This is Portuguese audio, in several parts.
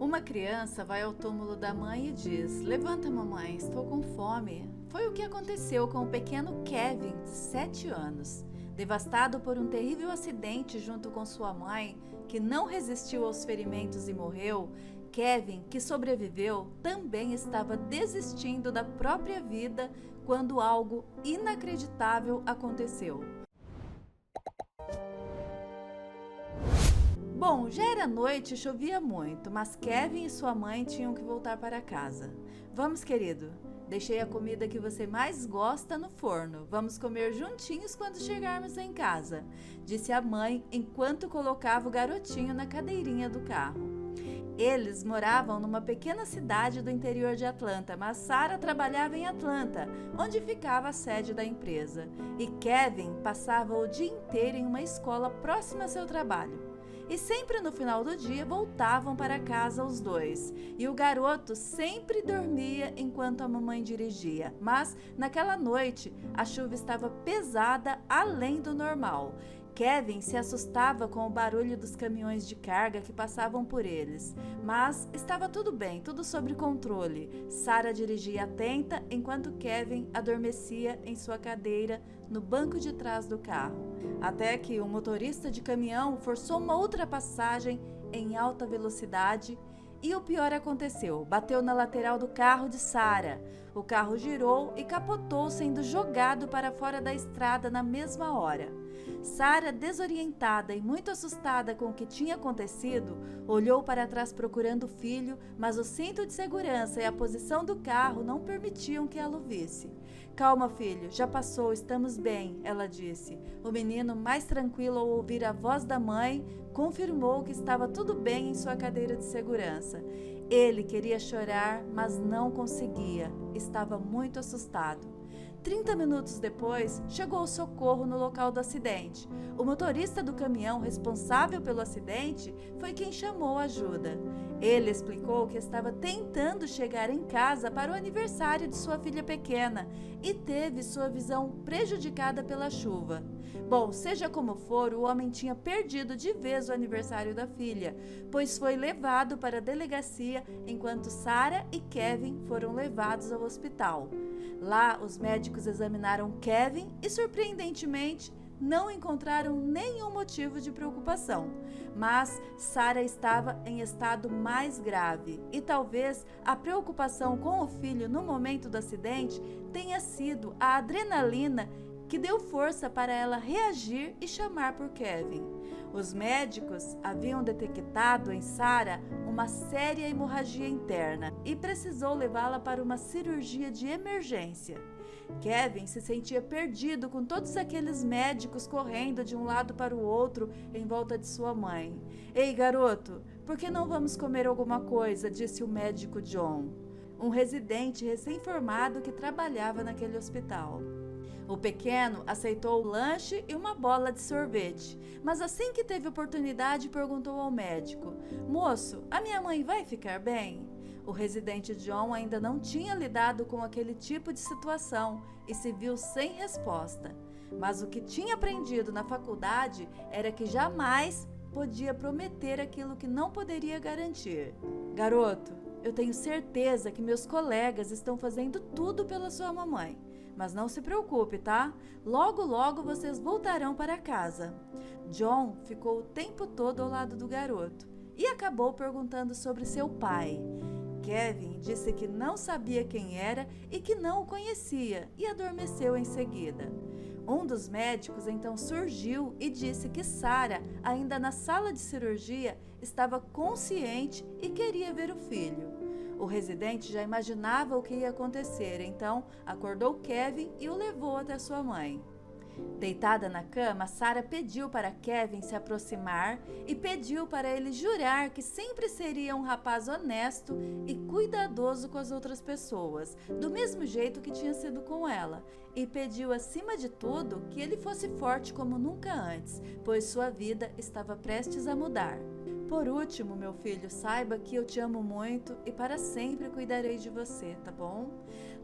Uma criança vai ao túmulo da mãe e diz: "Levanta, mamãe, estou com fome." Foi o que aconteceu com o pequeno Kevin, de 7 anos. Devastado por um terrível acidente junto com sua mãe, que não resistiu aos ferimentos e morreu, Kevin, que sobreviveu, também estava desistindo da própria vida quando algo inacreditável aconteceu. Bom, já era noite e chovia muito, mas Kevin e sua mãe tinham que voltar para casa. "Vamos, querido, deixei a comida que você mais gosta no forno. Vamos comer juntinhos quando chegarmos em casa", disse a mãe enquanto colocava o garotinho na cadeirinha do carro. Eles moravam numa pequena cidade do interior de Atlanta, mas Sarah trabalhava em Atlanta, onde ficava a sede da empresa. E Kevin passava o dia inteiro em uma escola próxima a seu trabalho. E sempre no final do dia voltavam para casa os dois. E o garoto sempre dormia enquanto a mamãe dirigia. Mas naquela noite a chuva estava pesada além do normal. Kevin se assustava com o barulho dos caminhões de carga que passavam por eles. Mas estava tudo bem, tudo sob controle. Sarah dirigia atenta enquanto Kevin adormecia em sua cadeira no banco de trás do carro. Até que o motorista de caminhão forçou uma ultrapassagem em alta velocidade e o pior aconteceu: bateu na lateral do carro de Sarah. O carro girou e capotou, sendo jogado para fora da estrada na mesma hora. Sarah, desorientada e muito assustada com o que tinha acontecido, olhou para trás procurando o filho, mas o cinto de segurança e a posição do carro não permitiam que ela o visse. "Calma, filho, já passou, estamos bem", ela disse. O menino, mais tranquilo ao ouvir a voz da mãe, confirmou que estava tudo bem em sua cadeira de segurança. Ele queria chorar, mas não conseguia. Estava muito assustado. 30 minutos depois, chegou o socorro no local do acidente. O motorista do caminhão responsável pelo acidente foi quem chamou ajuda. Ele explicou que estava tentando chegar em casa para o aniversário de sua filha pequena e teve sua visão prejudicada pela chuva. Bom, seja como for, o homem tinha perdido de vez o aniversário da filha, pois foi levado para a delegacia enquanto Sarah e Kevin foram levados ao hospital. Lá, os médicos examinaram Kevin e, surpreendentemente, não encontraram nenhum motivo de preocupação. Mas Sarah estava em estado mais grave e talvez a preocupação com o filho no momento do acidente tenha sido a adrenalina que deu força para ela reagir e chamar por Kevin. Os médicos haviam detectado em Sarah uma séria hemorragia interna e precisou levá-la para uma cirurgia de emergência. Kevin se sentia perdido com todos aqueles médicos correndo de um lado para o outro em volta de sua mãe. "Ei, garoto, por que não vamos comer alguma coisa?", disse o médico John, um residente recém-formado que trabalhava naquele hospital. O pequeno aceitou o lanche e uma bola de sorvete, mas assim que teve oportunidade perguntou ao médico: "Moço, a minha mãe vai ficar bem?" O residente John ainda não tinha lidado com aquele tipo de situação e se viu sem resposta. Mas o que tinha aprendido na faculdade era que jamais podia prometer aquilo que não poderia garantir. "Garoto, eu tenho certeza que meus colegas estão fazendo tudo pela sua mamãe. Mas não se preocupe, tá? Logo, logo vocês voltarão para casa." John ficou o tempo todo ao lado do garoto e acabou perguntando sobre seu pai. Kevin disse que não sabia quem era e que não o conhecia e adormeceu em seguida. Um dos médicos então surgiu e disse que Sarah, ainda na sala de cirurgia, estava consciente e queria ver o filho. O residente já imaginava o que ia acontecer, então acordou Kevin e o levou até sua mãe. Deitada na cama, Sarah pediu para Kevin se aproximar e pediu para ele jurar que sempre seria um rapaz honesto e cuidadoso com as outras pessoas, do mesmo jeito que tinha sido com ela, e pediu acima de tudo que ele fosse forte como nunca antes, pois sua vida estava prestes a mudar. "Por último, meu filho, saiba que eu te amo muito e para sempre cuidarei de você, tá bom?"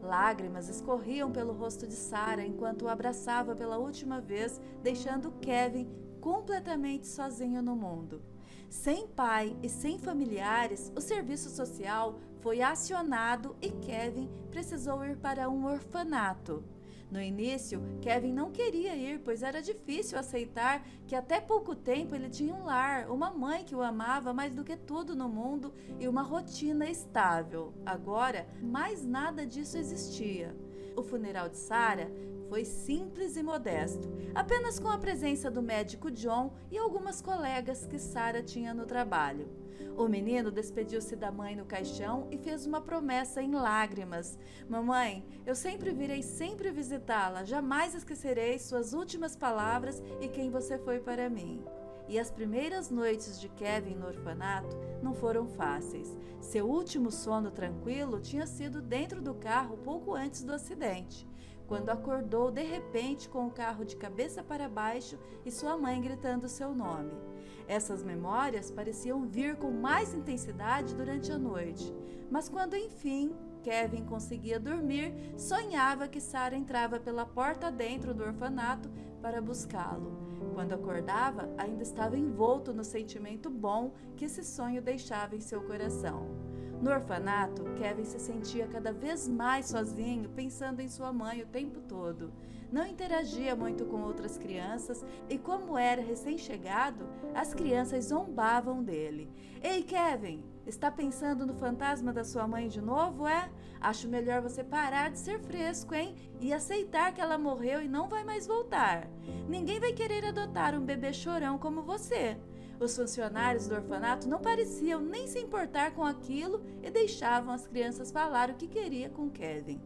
Lágrimas escorriam pelo rosto de Sarah enquanto o abraçava pela última vez, deixando Kevin completamente sozinho no mundo. Sem pai e sem familiares, o serviço social foi acionado e Kevin precisou ir para um orfanato. No início, Kevin não queria ir, pois era difícil aceitar que até pouco tempo ele tinha um lar, uma mãe que o amava mais do que tudo no mundo e uma rotina estável. Agora, mais nada disso existia. O funeral de Sarah foi simples e modesto, apenas com a presença do médico John e algumas colegas que Sarah tinha no trabalho. O menino despediu-se da mãe no caixão e fez uma promessa em lágrimas. Mamãe, eu sempre virei sempre visitá-la, jamais esquecerei suas últimas palavras e quem você foi para mim. E as primeiras noites de Kevin no orfanato não foram fáceis. Seu último sono tranquilo tinha sido dentro do carro pouco antes do acidente, quando acordou de repente com o carro de cabeça para baixo e sua mãe gritando seu nome. Essas memórias pareciam vir com mais intensidade durante a noite, mas quando enfim Kevin conseguia dormir, sonhava que Sarah entrava pela porta dentro do orfanato para buscá-lo. Quando acordava, ainda estava envolto no sentimento bom que esse sonho deixava em seu coração. No orfanato, Kevin se sentia cada vez mais sozinho, pensando em sua mãe o tempo todo. Não interagia muito com outras crianças e, como era recém-chegado, as crianças zombavam dele. Ei, Kevin, está pensando no fantasma da sua mãe de novo, é? Acho melhor você parar de ser fresco, hein? E aceitar que ela morreu e não vai mais voltar. Ninguém vai querer adotar um bebê chorão como você. Os funcionários do orfanato não pareciam nem se importar com aquilo e deixavam as crianças falar o que queria com Kevin.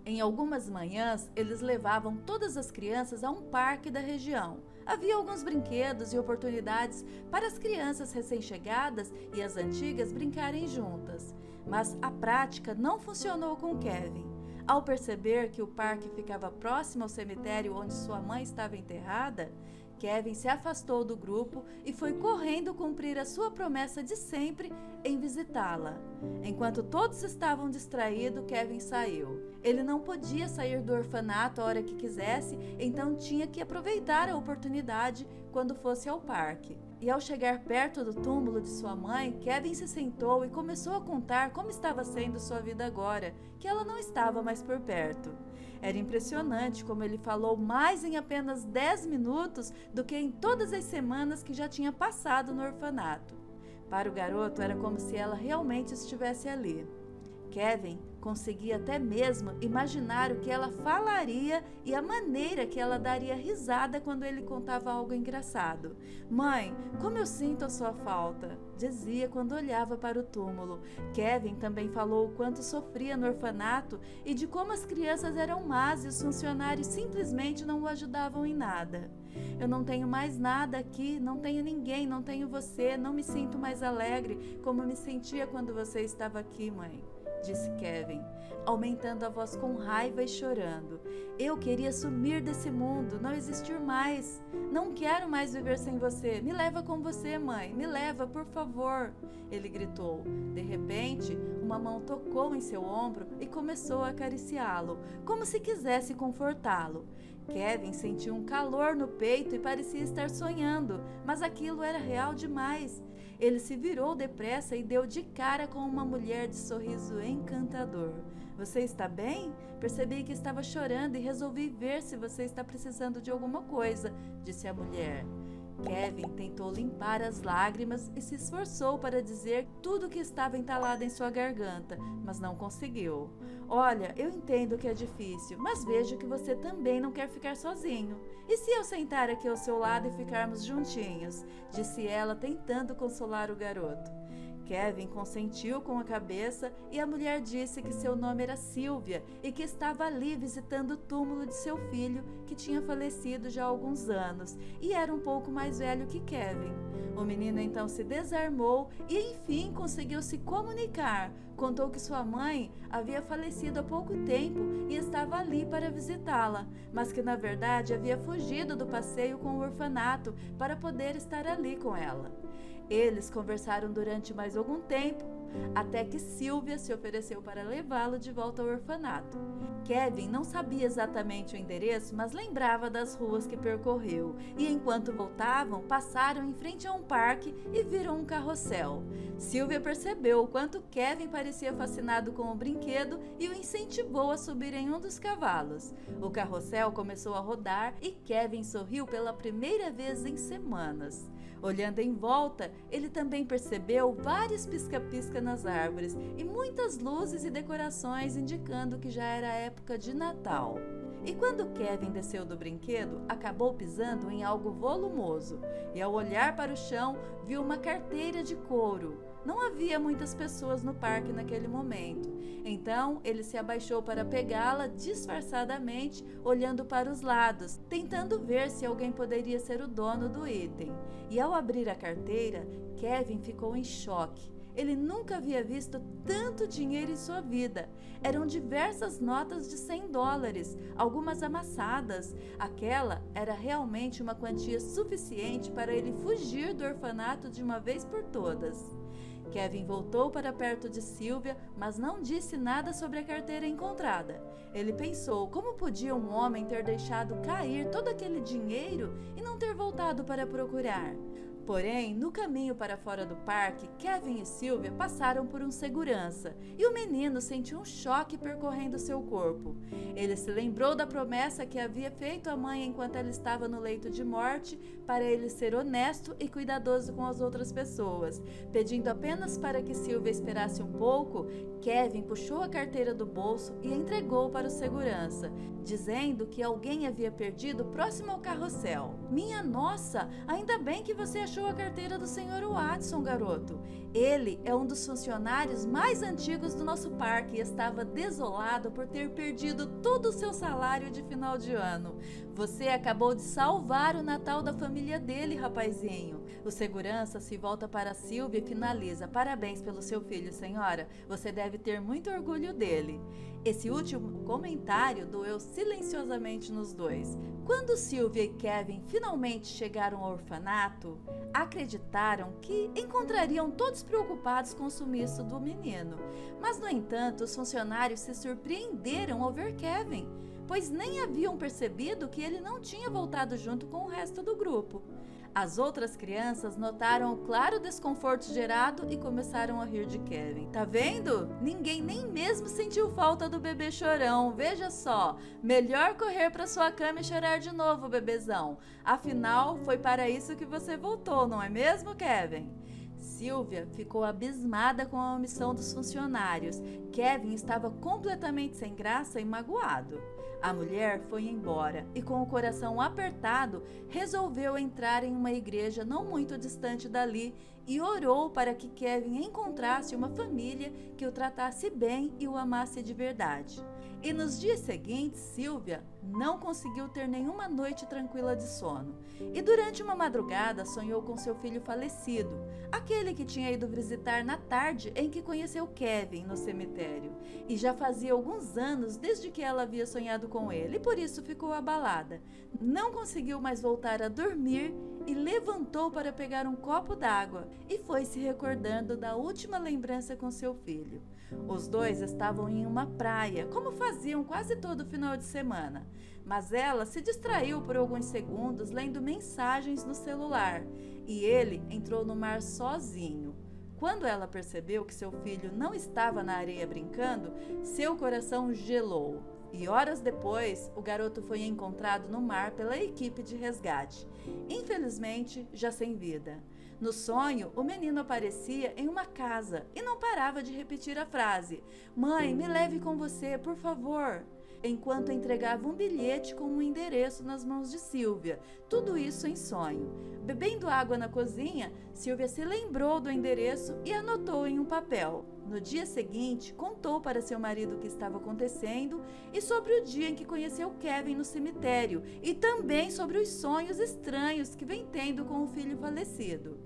Em algumas manhãs, eles levavam todas as crianças a um parque da região. Havia alguns brinquedos e oportunidades para as crianças recém-chegadas e as antigas brincarem juntas. Mas a prática não funcionou com Kevin. Ao perceber que o parque ficava próximo ao cemitério onde sua mãe estava enterrada, Kevin se afastou do grupo e foi correndo cumprir a sua promessa de sempre em visitá-la. Enquanto todos estavam distraídos, Kevin saiu. Ele não podia sair do orfanato a hora que quisesse, então tinha que aproveitar a oportunidade quando fosse ao parque. E ao chegar perto do túmulo de sua mãe, Kevin se sentou e começou a contar como estava sendo sua vida agora, que ela não estava mais por perto. Era impressionante como ele falou mais em apenas 10 minutos do que em todas as semanas que já tinha passado no orfanato. Para o garoto era como se ela realmente estivesse ali. Kevin conseguia até mesmo imaginar o que ela falaria e a maneira que ela daria risada quando ele contava algo engraçado. Mãe, como eu sinto a sua falta, dizia quando olhava para o túmulo. Kevin também falou o quanto sofria no orfanato e de como as crianças eram más e os funcionários simplesmente não o ajudavam em nada. Eu não tenho mais nada aqui, não tenho ninguém, não tenho você, não me sinto mais alegre como me sentia quando você estava aqui, mãe, disse Kevin, aumentando a voz com raiva e chorando. Eu queria sumir desse mundo, não existir mais. Não quero mais viver sem você. Me leva com você, mãe. Me leva, por favor. Ele gritou. De repente, uma mão tocou em seu ombro e começou a acariciá-lo, como se quisesse confortá-lo. Kevin sentiu um calor no peito e parecia estar sonhando, mas aquilo era real demais. Ele se virou depressa e deu de cara com uma mulher de sorriso encantador. Você está bem? Percebi que estava chorando e resolvi ver se você está precisando de alguma coisa, disse a mulher. Kevin tentou limpar as lágrimas e se esforçou para dizer tudo o que estava entalado em sua garganta, mas não conseguiu. Olha, eu entendo que é difícil, mas vejo que você também não quer ficar sozinho. E se eu sentar aqui ao seu lado e ficarmos juntinhos? Disse ela, tentando consolar o garoto. Kevin consentiu com a cabeça e a mulher disse que seu nome era Sylvia e que estava ali visitando o túmulo de seu filho, que tinha falecido já há alguns anos e era um pouco mais velho que Kevin. O menino então se desarmou e enfim conseguiu se comunicar. Contou que sua mãe havia falecido há pouco tempo e estava ali para visitá-la, mas que na verdade havia fugido do passeio com o orfanato para poder estar ali com ela. Eles conversaram durante mais algum tempo até que Sylvia se ofereceu para levá-lo de volta ao orfanato. Kevin não sabia exatamente o endereço, mas lembrava das ruas que percorreu, e enquanto voltavam, passaram em frente a um parque e viram um carrossel. Sylvia percebeu o quanto Kevin parecia fascinado com o brinquedo e o incentivou a subir em um dos cavalos. O carrossel começou a rodar e Kevin sorriu pela primeira vez em semanas. Olhando em volta, ele também percebeu vários pisca-pisca nas árvores e muitas luzes e decorações indicando que já era época de Natal. E quando Kevin desceu do brinquedo, acabou pisando em algo volumoso e, ao olhar para o chão, viu uma carteira de couro. Não havia muitas pessoas no parque naquele momento, então ele se abaixou para pegá-la disfarçadamente, olhando para os lados, tentando ver se alguém poderia ser o dono do item. E ao abrir a carteira, Kevin ficou em choque. Ele nunca havia visto tanto dinheiro em sua vida. Eram diversas notas de $100, algumas amassadas. Aquela era realmente uma quantia suficiente para ele fugir do orfanato de uma vez por todas. Kevin voltou para perto de Sylvia, mas não disse nada sobre a carteira encontrada. Ele pensou como podia um homem ter deixado cair todo aquele dinheiro e não ter voltado para procurar. Porém, no caminho para fora do parque, Kevin e Sylvia passaram por um segurança e o menino sentiu um choque percorrendo seu corpo. Ele se lembrou da promessa que havia feito à mãe enquanto ela estava no leito de morte para ele ser honesto e cuidadoso com as outras pessoas. Pedindo apenas para que Sylvia esperasse um pouco, Kevin puxou a carteira do bolso e entregou para o segurança, dizendo que alguém havia perdido próximo ao carrossel. Minha nossa, ainda bem que você achou a carteira do Sr. Watson, garoto. Ele é um dos funcionários mais antigos do nosso parque e estava desolado por ter perdido todo o seu salário de final de ano. Você acabou de salvar o Natal da família dele, rapazinho. O segurança se volta para Sylvia e finaliza. Parabéns pelo seu filho, senhora. Você deve ter muito orgulho dele. Esse último comentário doeu silenciosamente nos dois. Quando Sylvia e Kevin finalmente chegaram ao orfanato, acreditaram que encontrariam todos preocupados com o sumiço do menino. Mas, no entanto, os funcionários se surpreenderam ao ver Kevin, pois nem haviam percebido que ele não tinha voltado junto com o resto do grupo. As outras crianças notaram o claro desconforto gerado e começaram a rir de Kevin. Tá vendo? Ninguém nem mesmo sentiu falta do bebê chorão. Veja só, melhor correr para sua cama e chorar de novo, bebezão. Afinal, foi para isso que você voltou, não é mesmo, Kevin? Sylvia ficou abismada com a omissão dos funcionários. Kevin estava completamente sem graça e magoado. A mulher foi embora e, com o coração apertado, resolveu entrar em uma igreja não muito distante dali e orou para que Kevin encontrasse uma família que o tratasse bem e o amasse de verdade. E nos dias seguintes, Sylvia não conseguiu ter nenhuma noite tranquila de sono. E durante uma madrugada sonhou com seu filho falecido, aquele que tinha ido visitar na tarde em que conheceu Kevin no cemitério. E já fazia alguns anos desde que ela havia sonhado com ele, e por isso ficou abalada. Não conseguiu mais voltar a dormir e levantou para pegar um copo d'água e foi se recordando da última lembrança com seu filho. Os dois estavam em uma praia, como faziam quase todo final de semana, mas ela se distraiu por alguns segundos lendo mensagens no celular e ele entrou no mar sozinho. Quando ela percebeu que seu filho não estava na areia brincando, seu coração gelou. E horas depois, o garoto foi encontrado no mar pela equipe de resgate, infelizmente já sem vida. No sonho, o menino aparecia em uma casa e não parava de repetir a frase: "Mãe, me leve com você, por favor", enquanto entregava um bilhete com um endereço nas mãos de Sylvia, tudo isso em sonho. Bebendo água na cozinha, Sylvia se lembrou do endereço e anotou em um papel. No dia seguinte, contou para seu marido o que estava acontecendo e sobre o dia em que conheceu Kevin no cemitério e também sobre os sonhos estranhos que vem tendo com o filho falecido.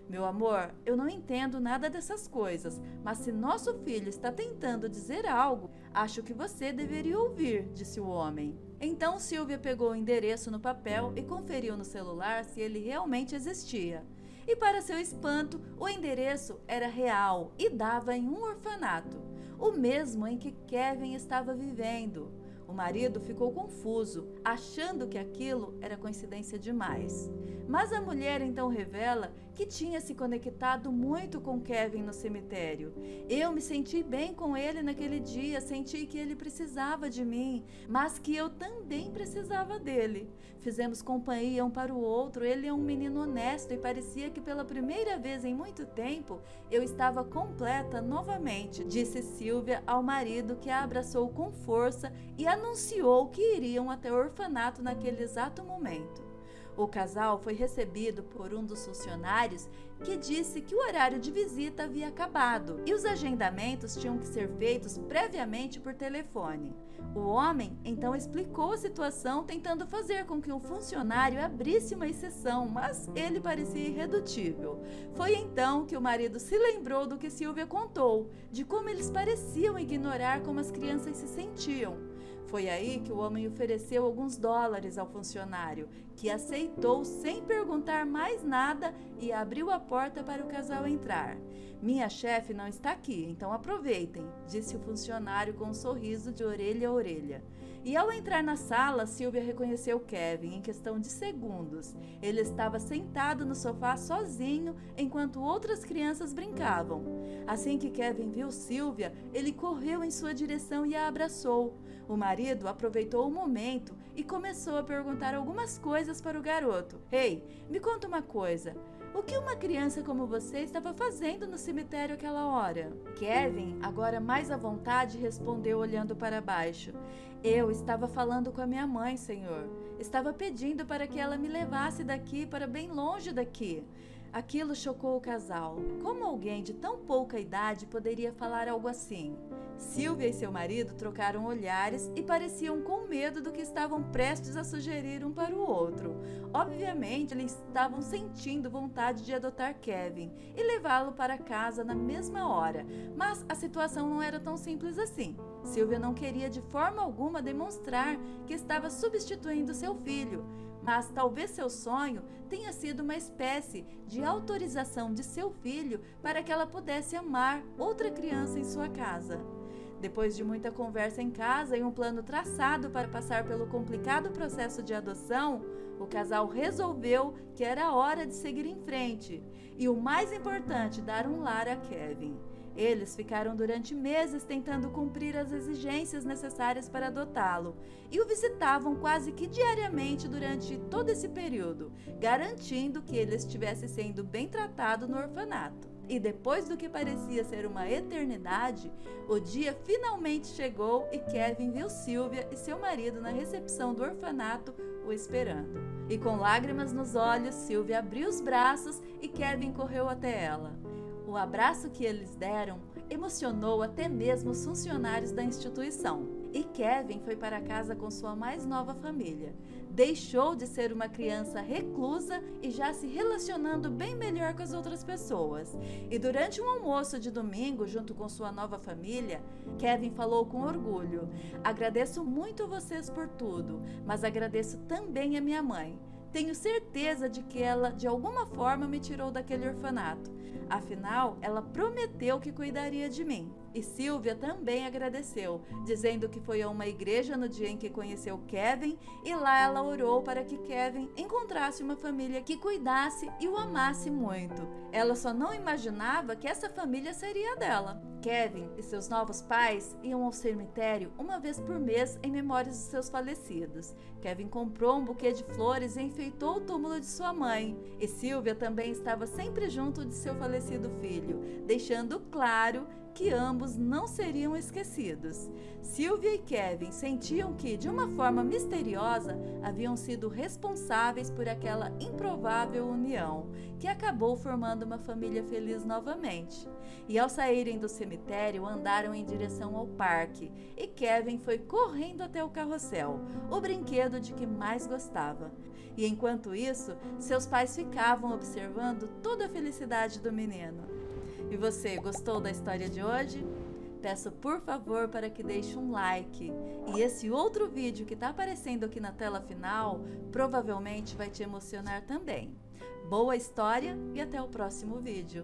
"Meu amor, eu não entendo nada dessas coisas, mas se nosso filho está tentando dizer algo, acho que você deveria ouvir", disse o homem. Então Sylvia pegou o endereço no papel e conferiu no celular se ele realmente existia. E para seu espanto, o endereço era real e dava em um orfanato, o mesmo em que Kevin estava vivendo. O marido ficou confuso, achando que aquilo era coincidência demais. Mas a mulher então revela que tinha se conectado muito com Kevin no cemitério. Eu me senti bem com ele naquele dia, senti que ele precisava de mim, mas que eu também precisava dele. Fizemos companhia um para o outro, ele é um menino honesto e parecia que pela primeira vez em muito tempo eu estava completa novamente, disse Silvia ao marido, que a abraçou com força e anunciou que iriam até o orfanato naquele exato momento. O casal foi recebido por um dos funcionários, que disse que o horário de visita havia acabado e os agendamentos tinham que ser feitos previamente por telefone. O homem então explicou a situação, tentando fazer com que o funcionário abrisse uma exceção, mas ele parecia irredutível. Foi então que o marido se lembrou do que Silvia contou, de como eles pareciam ignorar como as crianças se sentiam. Foi aí que o homem ofereceu alguns dólares ao funcionário, que aceitou sem perguntar mais nada e abriu a porta para o casal entrar. Minha chefe não está aqui, então aproveitem, disse o funcionário com um sorriso de orelha a orelha. E ao entrar na sala, Silvia reconheceu Kevin em questão de segundos. Ele estava sentado no sofá sozinho, enquanto outras crianças brincavam. Assim que Kevin viu Silvia, ele correu em sua direção e a abraçou. O marido aproveitou o momento e começou a perguntar algumas coisas para o garoto. Ei, me conta uma coisa. O que uma criança como você estava fazendo no cemitério àquela hora? Kevin, agora mais à vontade, respondeu olhando para baixo. Eu estava falando com a minha mãe, senhor. Estava pedindo para que ela me levasse daqui para bem longe daqui. Aquilo chocou o casal. Como alguém de tão pouca idade poderia falar algo assim? Silvia e seu marido trocaram olhares e pareciam com medo do que estavam prestes a sugerir um para o outro. Obviamente, eles estavam sentindo vontade de adotar Kevin e levá-lo para casa na mesma hora, mas a situação não era tão simples assim. Silvia não queria de forma alguma demonstrar que estava substituindo seu filho, mas talvez seu sonho tenha sido uma espécie de autorização de seu filho para que ela pudesse amar outra criança em sua casa. Depois de muita conversa em casa e um plano traçado para passar pelo complicado processo de adoção, o casal resolveu que era hora de seguir em frente e, o mais importante, dar um lar a Kevin. Eles ficaram durante meses tentando cumprir as exigências necessárias para adotá-lo e o visitavam quase que diariamente durante todo esse período, garantindo que ele estivesse sendo bem tratado no orfanato. E depois do que parecia ser uma eternidade, o dia finalmente chegou e Kevin viu Silvia e seu marido na recepção do orfanato o esperando. E com lágrimas nos olhos, Silvia abriu os braços e Kevin correu até ela. O abraço que eles deram emocionou até mesmo os funcionários da instituição. E Kevin foi para casa com sua mais nova família. Deixou de ser uma criança reclusa e já se relacionando bem melhor com as outras pessoas. E durante um almoço de domingo, junto com sua nova família, Kevin falou com orgulho: agradeço muito vocês por tudo, mas agradeço também a minha mãe. Tenho certeza de que ela, de alguma forma, me tirou daquele orfanato. Afinal, ela prometeu que cuidaria de mim. E Silvia também agradeceu, dizendo que foi a uma igreja no dia em que conheceu Kevin e lá ela orou para que Kevin encontrasse uma família que cuidasse e o amasse muito. Ela só não imaginava que essa família seria dela. Kevin e seus novos pais iam ao cemitério uma vez por mês em memória de seus falecidos. Kevin comprou um buquê de flores e enfeitou o túmulo de sua mãe. E Silvia também estava sempre junto de seu falecido filho, deixando claro que ambos não seriam esquecidos. Silvia e Kevin sentiam que, de uma forma misteriosa, haviam sido responsáveis por aquela improvável união, que acabou formando uma família feliz novamente. E ao saírem do cemitério, andaram em direção ao parque, e Kevin foi correndo até o carrossel, o brinquedo de que mais gostava. E enquanto isso, seus pais ficavam observando toda a felicidade do menino. E você, gostou da história de hoje? Peço por favor para que deixe um like. E esse outro vídeo que está aparecendo aqui na tela final provavelmente vai te emocionar também. Boa história e até o próximo vídeo.